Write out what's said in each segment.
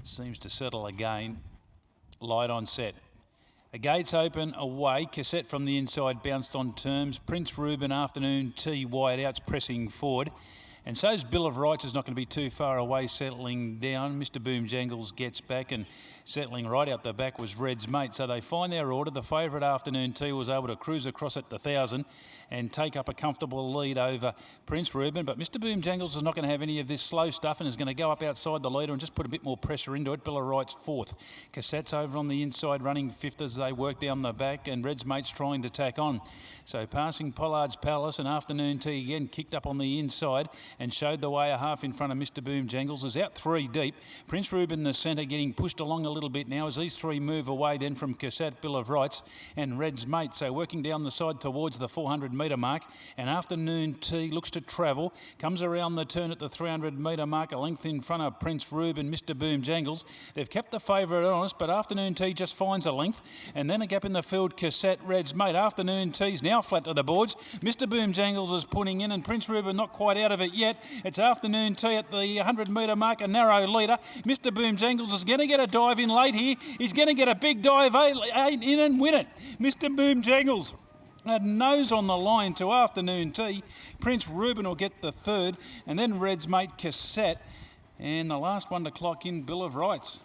seems to settle again. Light on set. A gates open away. Cassette from the inside bounced on terms. Prince Reuben, Afternoon Tea, wide outs pressing forward. And so's Bill of Rights is not going to be too far away, settling down. Mr. Boom Jangles gets back, and settling right out the back was Red's Mate. So they find their order. The favourite, Afternoon Tea, was able to cruise across at the 1,000 and take up a comfortable lead over Prince Reuben. But Mr. Boom Jangles is not going to have any of this slow stuff and is going to go up outside the leader and just put a bit more pressure into it. Bill of Rights fourth. Cassette's over on the inside, running fifth as they work down the back, and Red's Mate's trying to tack on. So passing Pollard's Palace, and Afternoon Tea again kicked up on the inside and showed the way a half in front of Mr. Boom Jangles. Is out three deep. Prince Reuben, the centre, getting pushed along a little bit now as these three move away then from Cassette, Bill of Rights and Red's Mate. So working down the side towards the 400 metre mark, and Afternoon Tea looks to travel, comes around the turn at the 300 metre mark, a length in front of Prince Reuben, Mr. Boom Jangles. They've kept the favourite honest, but Afternoon Tea just finds a length, and then a gap in the field, Cassette, Red's Mate. Afternoon Tea's now flat to the boards. Mr. Boom Jangles is putting in, and Prince Reuben not quite out of it yet. It's Afternoon Tea at the 100 metre mark, a narrow leader. Mr. Boom Jangles is going to get a dive in late here. He's going to get a big dive in and win it. Mr. Boom Jangles a nose on the line to Afternoon Tea. Prince Reuben will get the third, and then Red's Mate, Cassette, and the last one to clock in, Bill of Rights.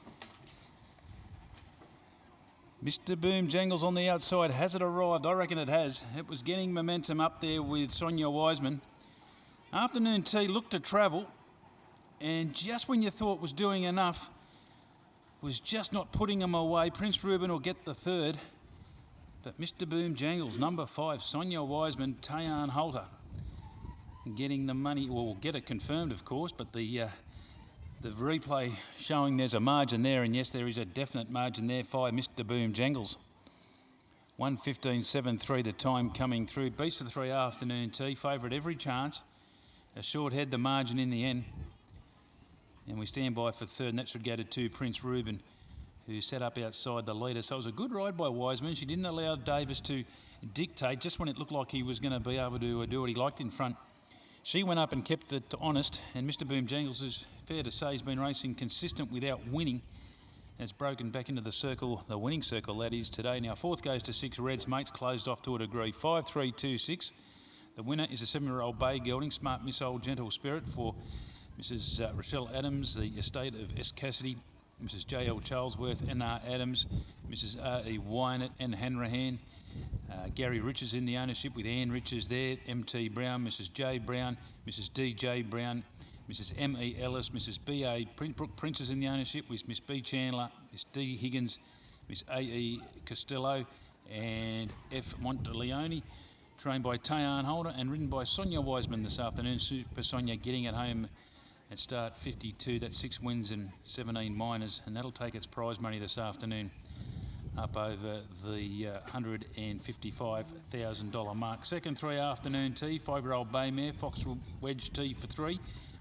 Mr. Boom Jangles on the outside. Has it arrived? I reckon it has. It was getting momentum up there with Sonia Wiseman. Afternoon Tea looked to travel, and just when you thought was doing enough, was just not putting them away. Prince Reuben will get the third, but Mr. Boom Jangles, number 5, Sonia Wiseman, Tayan Holter, getting the money. Well, we'll get it confirmed, of course, but the replay showing there's a margin there, and yes, there is a definite margin there. 5, Mr. Boom Jangles. 1:15.73 the time coming through. Beats the 3, Afternoon Tea. Favourite every chance. A short head, the margin in the end. And we stand by for third, and that should go to 2, Prince Reuben, who set up outside the leader. So it was a good ride by Wiseman. She didn't allow Davis to dictate just when it looked like he was going to be able to do what he liked in front. She went up and kept it honest, and Mr. Boom Jangles, is fair to say, has been racing consistent without winning. Has broken back into the circle, the winning circle that is today. Now fourth goes to 6, Red's Mates, closed off to a degree. 5-3-2-6. The winner is a 7-year-old bay gelding, Smart Missile, Gentle Spirit, for Mrs. Rochelle Adams, the estate of S. Cassidy, Mrs. J.L. Charlesworth, N.R. Adams, Mrs. R.E. Wynett and Hanrahan. Gary Riches in the ownership with Ann Riches there, M.T. Brown, Mrs. J. Brown, Mrs. D.J. Brown, Mrs. M.E. Ellis, Mrs. B.A. Brooke Prince is in the ownership with Miss B. Chandler, Miss D. Higgins, Miss A.E. Costello and F. Monteleone. Trained by Tayan Holder and ridden by Sonia Wiseman this afternoon. Super Sonia getting it home at start 52. That's 6 wins and 17 minors, and that'll take its prize money this afternoon up over the $155,000 mark. Second 3, Afternoon Tea, 5-year-old bay mare, Fox Wedge Tea for 3,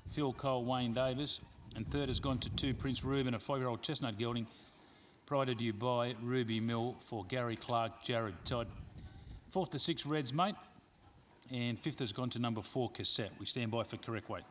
Phil Cole, Wayne Davis, and third has gone to 2, Prince Reuben, a 5-year-old chestnut gelding, Pride of Dubai, Ruby Mill for Gary Clark, Jared Todd. Fourth to 6, Red's Mate, and fifth has gone to number 4, Cassette. We stand by for correct weight.